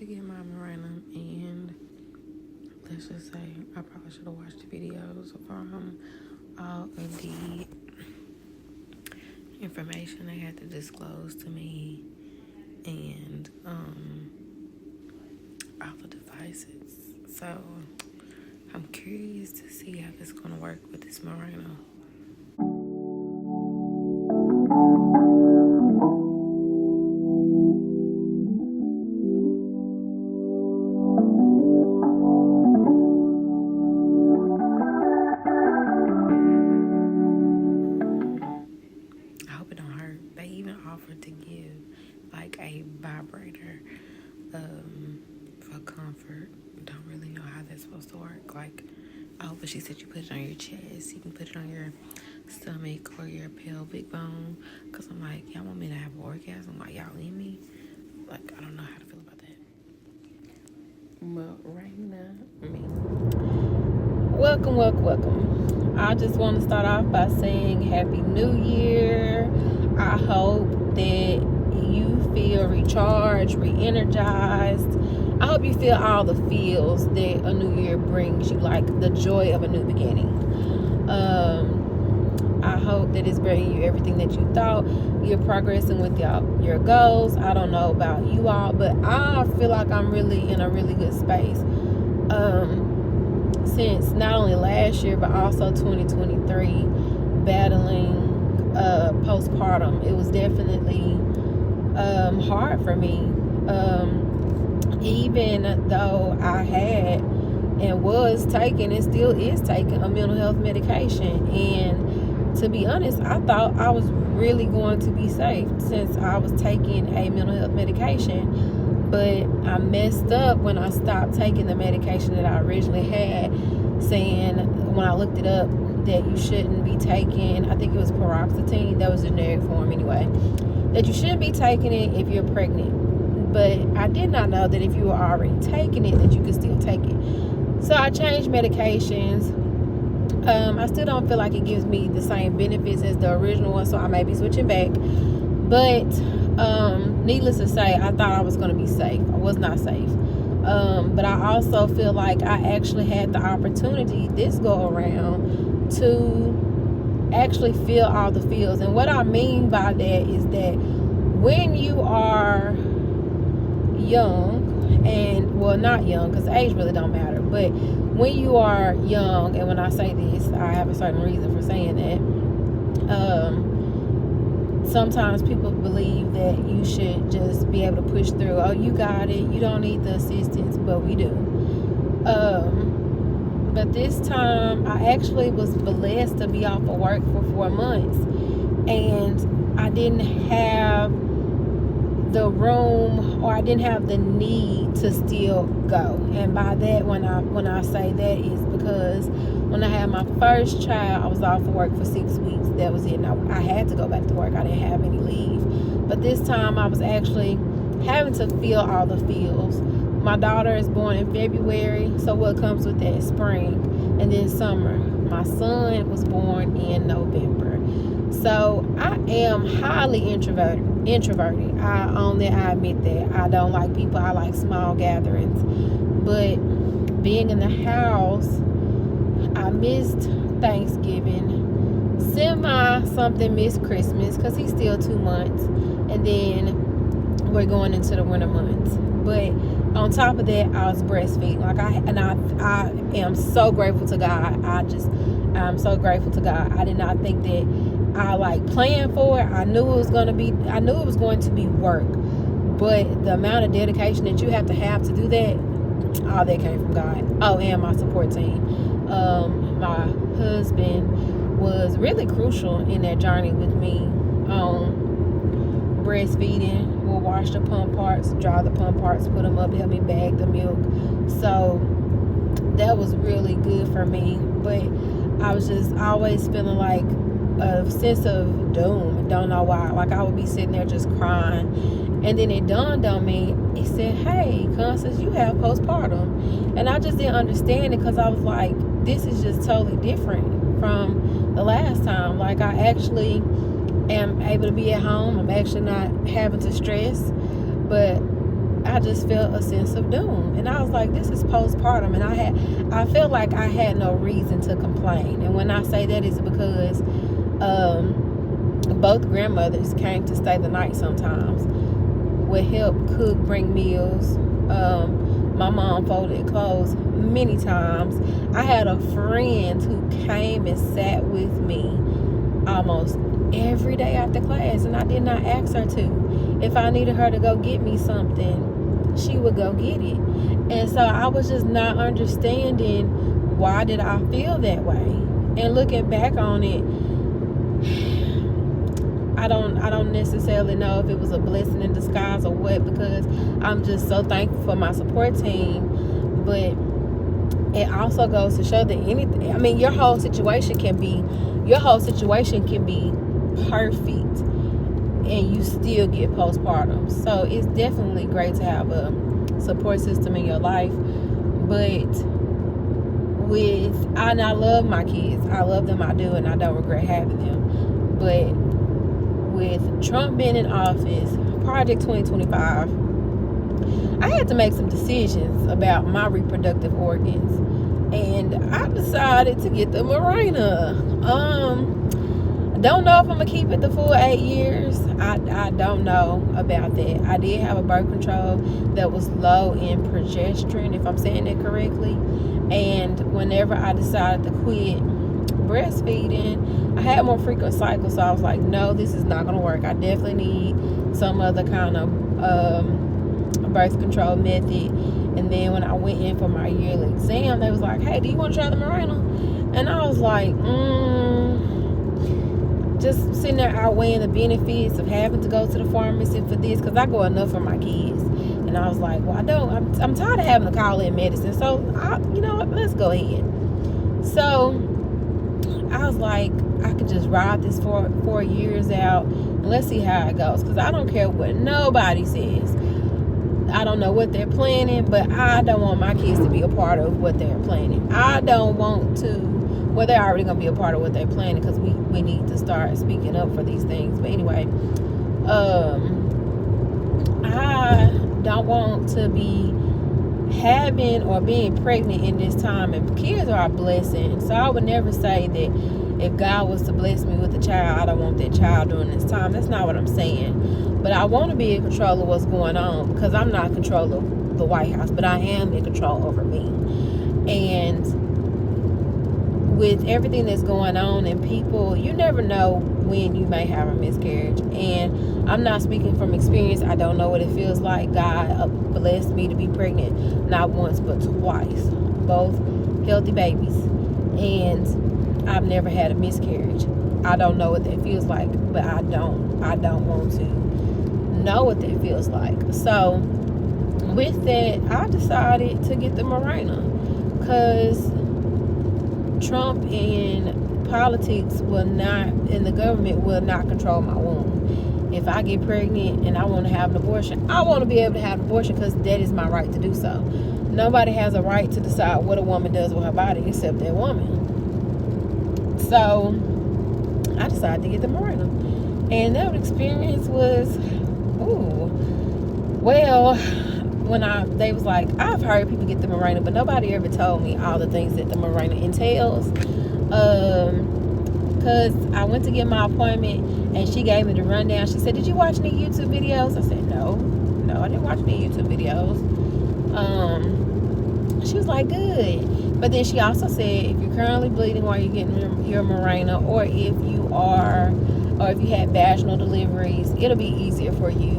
to get my Mirena, and let's just say I probably should have watched the videos from all of the information they had to disclose to me, and all the devices. So I'm curious to see how this is going to work with this Mirena. I hope it don't hurt. They even offered to give like a vibrator for comfort. Don't really know how that's supposed to work. Like, oh, but she said you put it on your chest. You can put it on your stomach or your pelvic bone. Cause I'm like, y'all want me to have an orgasm? Like, y'all in me? Like, I don't know how to feel about that. Well, right now, welcome. I just want to start off by saying Happy New Year. I hope that you feel recharged, re-energized. I hope you feel all the feels that a new year brings you, like the joy of a new beginning. I hope that it's bringing you everything that you thought. You're progressing with your goals. I don't know about you all, but I feel like I'm really in a really good space. Since not only last year, but also 2023, battling postpartum, it was definitely hard for me. Even though I had and was taking, and still is taking, a mental health medication. And to be honest, I thought I was really going to be safe since I was taking a mental health medication. But I messed up when I stopped taking the medication that I originally had, saying, when I looked it up, that you shouldn't be taking, I think it was paroxetine, that was the generic form anyway, that you shouldn't be taking it if you're pregnant. But I did not know that if you were already taking it, that you could still take it. So I changed medications. I still don't feel like it gives me the same benefits as the original one, so I may be switching back. But needless to say, I thought I was going to be safe. I was not safe. But I also feel like I actually had the opportunity this go around to actually feel all the feels. And what I mean by that is that when you are young, and well, not young, because age really don't matter, but when you are young, and when I say this, I have a certain reason for saying that, sometimes people believe that you should just be able to push through. Oh, you got it, you don't need the assistance, but we do. But this time I actually was blessed to be off of work for 4 months, and I didn't have the room, or I didn't have the need to still go. And by that, when I say that, is because when I had my first child, I was off of work for 6 weeks. That was it. I had to go back to work. I didn't have any leave. But this time I was actually having to feel all the feels. My daughter is born in February, so what comes with that? Spring, and then summer. My son was born in November. So I am highly introverted. I own that. I admit that. I don't like people. I like small gatherings. But being in the house, I missed Thanksgiving. Something missed Christmas, because he's still 2 months. And then we're going into the winter months. But on top of that, I was breastfeeding. I am so grateful to God. I'm so grateful to God. I did not think that I planned for it. I knew it was going to be work. But the amount of dedication that you have to do that, all that came from God. Oh, and my support team. My husband was really crucial in that journey with me on breastfeeding. We'll wash the pump parts, dry the pump parts, put them up, help me bag the milk. So that was really good for me. But I was just always feeling like a sense of doom. Don't know why. Like, I would be sitting there just crying, and then it dawned on me. It said, "Hey, Constance, you have postpartum," and I just didn't understand it, because I was like, "This is just totally different from the last time." Like, I actually am able to be at home. I'm actually not having to stress, but I just felt a sense of doom. And I was like, this is postpartum. And I felt like I had no reason to complain. And when I say that, it's because both grandmothers came to stay the night sometimes, would help cook, bring meals. My mom folded clothes many times. I had a friend who came and sat with me almost every day after class, and I did not ask her to. If I needed her to go get me something, she would go get it. And so I was just not understanding, why did I feel that way? And looking back on it, I don't necessarily know if it was a blessing in disguise or what, because I'm just so thankful for my support team. But it also goes to show that anything, I mean, your whole situation can be perfect and you still get postpartum. So it's definitely great to have a support system in your life. But and I love my kids. I love them, I do, and I don't regret having them. But with Trump being in office, Project 2025, I had to make some decisions about my reproductive organs, and I decided to get the Mirena. Don't know if I'm gonna keep it the full 8 years. I don't know about that. I did have a birth control that was low in progesterone, if I'm saying that correctly. And whenever I decided to quit breastfeeding, I had more frequent cycles, so I was like, no, this is not gonna work. I definitely need some other kind of birth control method. And then when I went in for my yearly exam, they was like, hey, do you want to try the Mirena? And I was like, just sitting there outweighing the benefits of having to go to the pharmacy for this, because I go enough for my kids. And I was like, well, I'm tired of having to call in medicine, so you know what, let's go ahead. So I was like, I could just ride this for 4 years out, and let's see how it goes, because I don't care what nobody says. I don't know what they're planning, but I don't want my kids to be a part of what they're planning. I don't want to, well, they're already going to be a part of what they're planning, because we need to start speaking up for these things. But anyway, I don't want to be having or being pregnant in this time, and kids are a blessing. So I would never say that if God was to bless me with a child, I don't want that child during this time. That's not what I'm saying. But I want to be in control of what's going on, because I'm not in control of the White House, but I am in control over me. And with everything that's going on, and people, you never know when you may have a miscarriage. And I'm not speaking from experience. I don't know what it feels like. God blessed me to be pregnant not once but twice, both healthy babies, and I've never had a miscarriage. I don't know what that feels like, but I don't want to know what that feels like. So with that, I decided to get the Mirena, because Trump and politics will not, and the government will not control my womb. If I get pregnant and I want to have an abortion, I want to be able to have an abortion, because that is my right to do so. Nobody has a right to decide what a woman does with her body except that woman. So I decided to get the Mirena, and that experience was, well, when they was like, I've heard people get the Mirena, but nobody ever told me all the things that the Mirena entails. Because I went to get my appointment, and she gave me the rundown. She said, did you watch any YouTube videos? I said, no, I didn't watch any YouTube videos. She was like, good. But then she also said, if you're currently bleeding while you're getting your Mirena, or if you had vaginal deliveries, it'll be easier for you.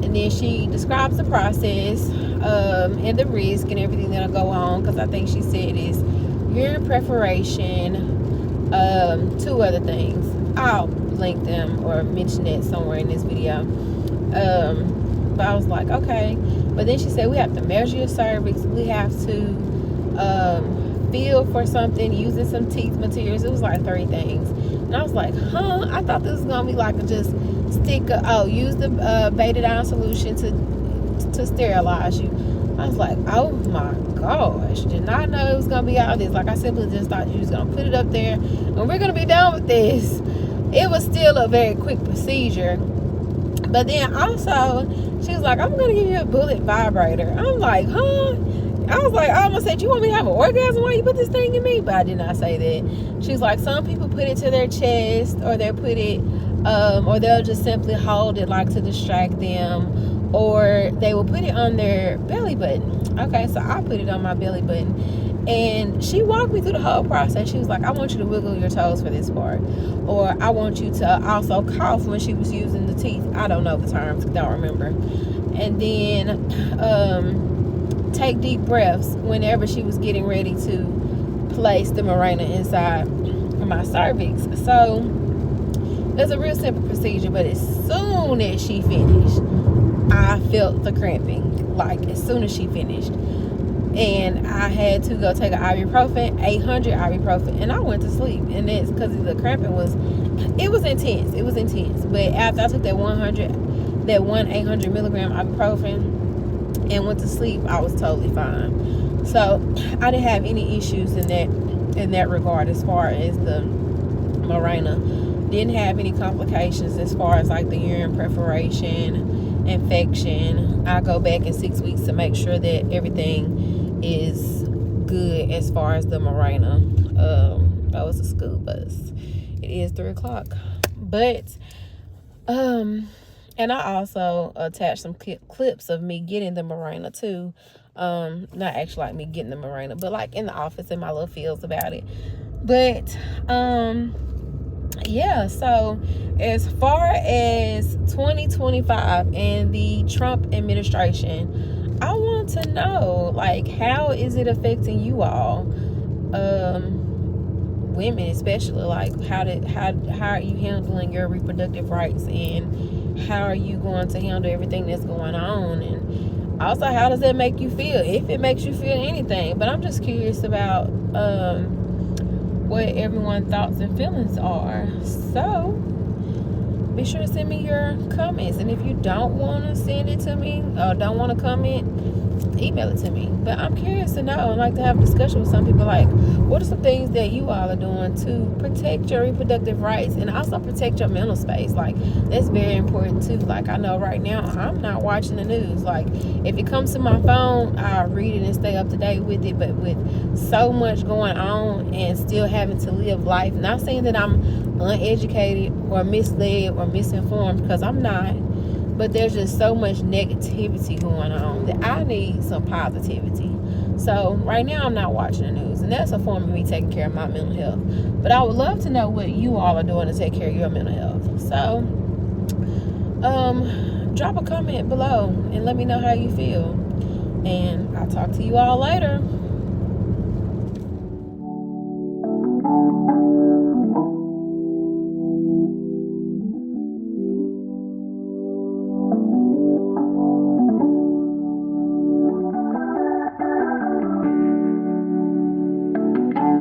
And then she describes the process and the risk and everything that'll go on, because I think she said is urine preparation, 2 other things. I'll link them or mention that somewhere in this video. But I was like, okay. But then she said we have to measure your cervix. We have to feel for something using some teeth materials. It was like 3 things. And I was like, I thought this was going to be like just use the betadine solution to sterilize you. I was like, oh my gosh, did not know it was going to be all this. Like, I simply just thought you was going to put it up there and we're going to be done with this. It was still a very quick procedure. But then also, She was like, I'm gonna give you a bullet vibrator. I'm like, huh? I was like, I almost said, you want me to have an orgasm while you put this thing in me? But I did not say that. She was like, some people put it to their chest, or they'll put it, or they'll just simply hold it like to distract them, or they will put it on their belly button. Okay, so I put it on my belly button, and she walked me through the whole process. She was like, I want you to wiggle your toes for this part, or I want you to also cough when she was using the teeth. I don't know the terms, don't remember. And then take deep breaths whenever she was getting ready to place the Mirena inside my cervix. So it's a real simple procedure, but as soon as she finished, I felt the cramping, like as soon as she finished. And I had to go take an ibuprofen, 800 ibuprofen, and I went to sleep. And it's because the cramping was intense. It was intense. But after I took that 800 milligram ibuprofen and went to sleep, I was totally fine. So I didn't have any issues in that regard as far as the Mirena. Didn't have any complications as far as like the urine perforation, infection. I go back in 6 weeks to make sure that everything is good as far as the Mirena. That was a school bus. It is 3 o'clock. But and I also attached some clips of me getting the Mirena too. Not actually like me getting the Mirena, but like in the office in my little feels about it. But yeah, so as far as 2025 and the Trump administration, I want to know, like, how is it affecting you all, women especially? Like, how are you handling your reproductive rights, and how are you going to handle everything that's going on? And also, how does that make you feel, if it makes you feel anything? But I'm just curious about what everyone's thoughts and feelings are. So be sure to send me your comments, and if you don't want to send it to me or don't want to comment, email it to me. But I'm curious to know and like to have a discussion with some people, like, what are some things that you all are doing to protect your reproductive rights and also protect your mental space? Like, that's very important too. Like, I know right now I'm not watching the news. Like, if it comes to my phone, I'll read it and stay up to date with it. But with so much going on and still having to live life, not saying that I'm uneducated or misled or misinformed, because I'm not, but there's just so much negativity going on that I need some positivity. So right now I'm not watching the news, and that's a form of me taking care of my mental health. But I would love to know what you all are doing to take care of your mental health. So drop a comment below and let me know how you feel, and I'll talk to you all later.